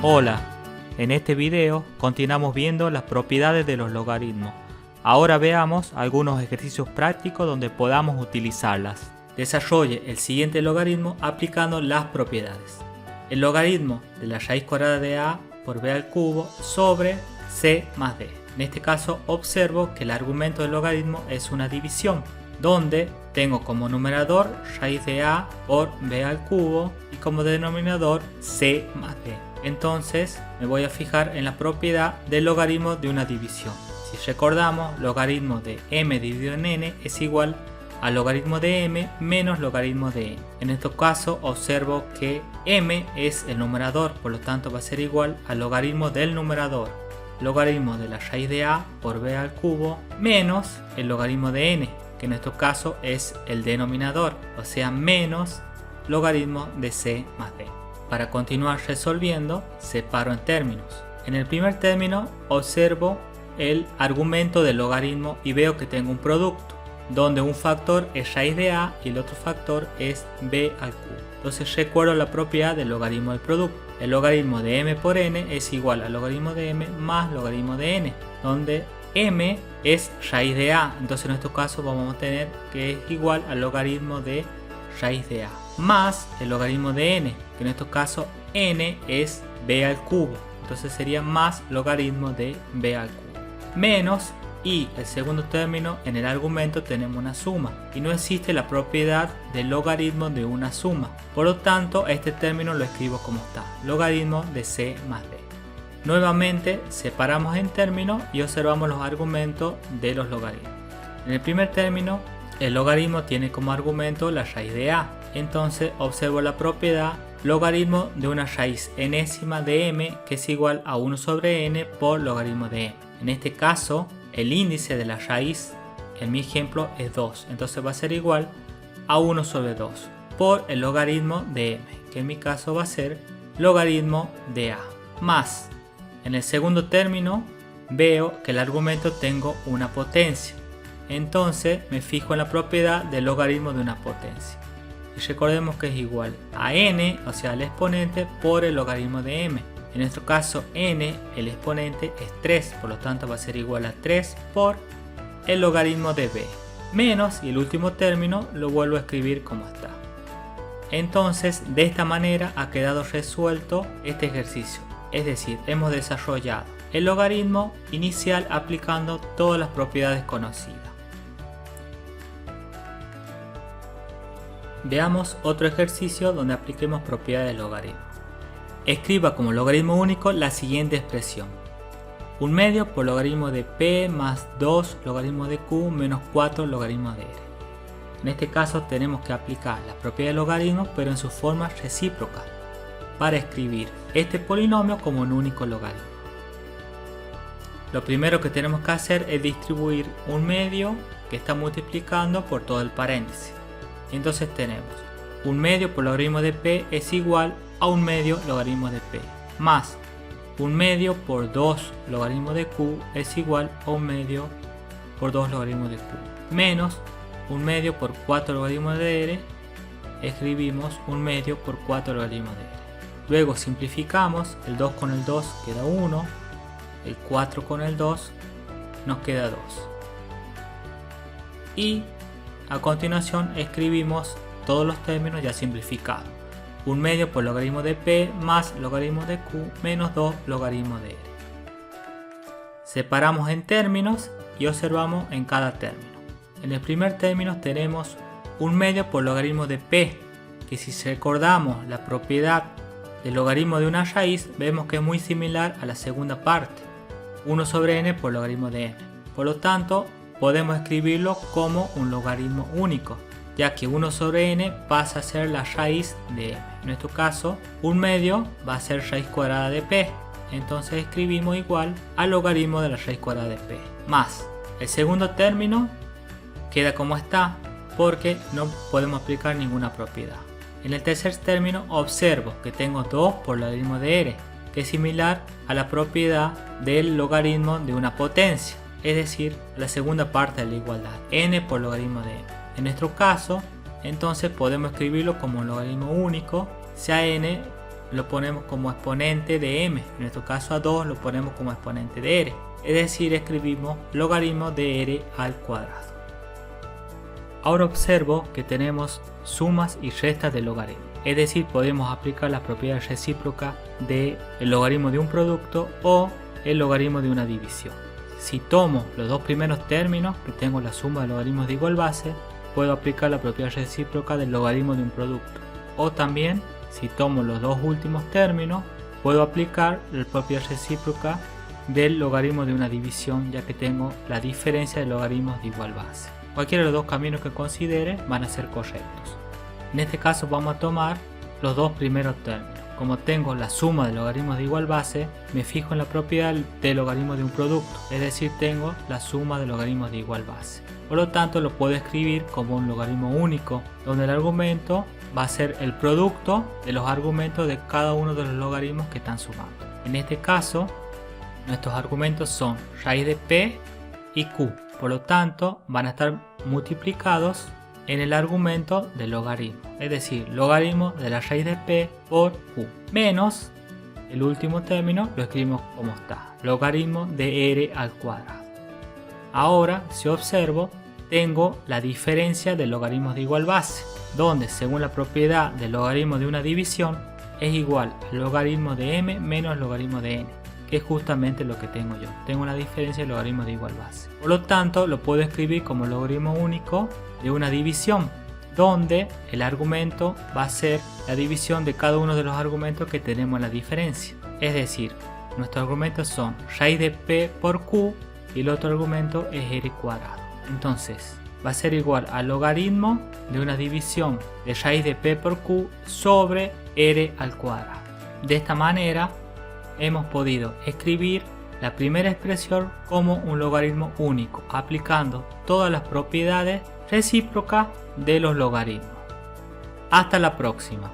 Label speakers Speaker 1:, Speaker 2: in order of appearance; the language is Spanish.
Speaker 1: Hola, en este video continuamos viendo las propiedades de los logaritmos. Ahora veamos algunos ejercicios prácticos donde podamos utilizarlas. Desarrolle el siguiente logaritmo aplicando las propiedades. El logaritmo de la raíz cuadrada de a por b al cubo sobre c más d. En este caso observo que el argumento del logaritmo es una división, donde tengo como numerador raíz de a por b al cubo y como denominador c más d. Entonces me voy a fijar en la propiedad del logaritmo de una división. Si recordamos, logaritmo de m dividido en n es igual al logaritmo de m menos logaritmo de n. En este caso observo que m es el numerador, por lo tanto va a ser igual al logaritmo del numerador, logaritmo de la raíz de a por b al cubo menos el logaritmo de n, que en este caso es el denominador, o sea menos logaritmo de c más d. Para continuar resolviendo, separo en términos. En el primer término observo el argumento del logaritmo y veo que tengo un producto, donde un factor es raíz de a y el otro factor es b al cubo. Entonces recuerdo la propiedad del logaritmo del producto. El logaritmo de m por n es igual al logaritmo de m más logaritmo de n, donde m es raíz de a. Entonces en este caso vamos a tener que es igual al logaritmo de raíz de a más el logaritmo de n, que en este caso n es b al cubo. Entonces sería más logaritmo de b al cubo menos, y el segundo término en el argumento tenemos una suma y no existe la propiedad del logaritmo de una suma, por lo tanto este término lo escribo como está, logaritmo de c más d. Nuevamente separamos en términos y observamos los argumentos de los logaritmos. En el primer término el logaritmo tiene como argumento la raíz de a, entonces observo la propiedad logaritmo de una raíz enésima de m, que es igual a 1 sobre n por logaritmo de m. En este caso el índice de la raíz en mi ejemplo es 2, entonces va a ser igual a 1 sobre 2 por el logaritmo de m, que en mi caso va a ser logaritmo de a, más en el segundo término veo que el argumento tengo una potencia, entonces me fijo en la propiedad del logaritmo de una potencia y recordemos que es igual a n, o sea el exponente, por el logaritmo de m. En nuestro caso n, el exponente es 3, por lo tanto va a ser igual a 3 por el logaritmo de b, menos, y el último término lo vuelvo a escribir como está. Entonces de esta manera ha quedado resuelto este ejercicio, es decir, hemos desarrollado el logaritmo inicial aplicando todas las propiedades conocidas. Veamos otro ejercicio donde apliquemos propiedades del logaritmo. Escriba como logaritmo único la siguiente expresión: 1 medio por logaritmo de p más 2 logaritmo de q menos 4 logaritmo de r. En este caso tenemos que aplicar la propiedad del logaritmo pero en su forma recíproca para escribir este polinomio como un único logaritmo. Lo primero que tenemos que hacer es distribuir 1 medio que está multiplicando por todo el paréntesis. Entonces tenemos 1 medio por logaritmo de p es igual a 1 medio logaritmo de p más 1 medio por 2 logaritmo de q es igual a 1 medio por 2 logaritmo de q menos 1 medio por 4 logaritmo de r, escribimos 1 medio por 4 logaritmo de r. Luego simplificamos, el 2 con el 2 queda 1, el 4 con el 2 nos queda 2 y a continuación escribimos todos los términos ya simplificados. 1 medio por logaritmo de p más logaritmo de q menos 2 logaritmo de r. Separamos en términos y observamos en cada término. En el primer término tenemos 1 medio por logaritmo de p, que si recordamos la propiedad del logaritmo de una raíz, vemos que es muy similar a la segunda parte, 1 sobre n por logaritmo de n. Por lo tanto, podemos escribirlo como un logaritmo único, ya que 1 sobre n pasa a ser la raíz de m. En nuestro caso, 1 medio va a ser raíz cuadrada de p, entonces escribimos igual al logaritmo de la raíz cuadrada de p, más el segundo término queda como está porque no podemos aplicar ninguna propiedad. En el tercer término observo que tengo 2 por logaritmo de r, que es similar a la propiedad del logaritmo de una potencia, es decir, la segunda parte de la igualdad, n por logaritmo de m. En nuestro caso, entonces podemos escribirlo como un logaritmo único, sea n lo ponemos como exponente de m, en nuestro caso a 2 lo ponemos como exponente de r, es decir, escribimos logaritmo de r al cuadrado. Ahora observo que tenemos sumas y restas de logaritmo, es decir, podemos aplicar las propiedades recíprocas del logaritmo de un producto o el logaritmo de una división. Si tomo los dos primeros términos, que tengo la suma de logaritmos de igual base, puedo aplicar la propiedad recíproca del logaritmo de un producto. O también, si tomo los dos últimos términos, puedo aplicar la propiedad recíproca del logaritmo de una división, ya que tengo la diferencia de logaritmos de igual base. Cualquiera de los dos caminos que considere van a ser correctos. En este caso vamos a tomar los dos primeros términos. Como tengo la suma de logaritmos de igual base, me fijo en la propiedad del logaritmo de un producto, es decir, tengo la suma de logaritmos de igual base. Por lo tanto, lo puedo escribir como un logaritmo único, donde el argumento va a ser el producto de los argumentos de cada uno de los logaritmos que están sumando. En este caso, nuestros argumentos son raíz de p y q. Por lo tanto, van a estar multiplicados en el argumento del logaritmo, es decir, logaritmo de la raíz de p por q, menos el último término lo escribimos como está, logaritmo de r al cuadrado. Ahora, si observo, tengo la diferencia de logaritmos de igual base, donde según la propiedad del logaritmo de una división es igual al logaritmo de m menos logaritmo de n, que es justamente lo que tengo yo. Tengo una diferencia de logaritmo de igual base. Por lo tanto, lo puedo escribir como logaritmo único de una división, donde el argumento va a ser la división de cada uno de los argumentos que tenemos en la diferencia. Es decir, nuestros argumentos son raíz de p por q y el otro argumento es r cuadrado. Entonces, va a ser igual al logaritmo de una división de raíz de p por q sobre r al cuadrado. De esta manera, hemos podido escribir la primera expresión como un logaritmo único, aplicando todas las propiedades recíprocas de los logaritmos. Hasta la próxima.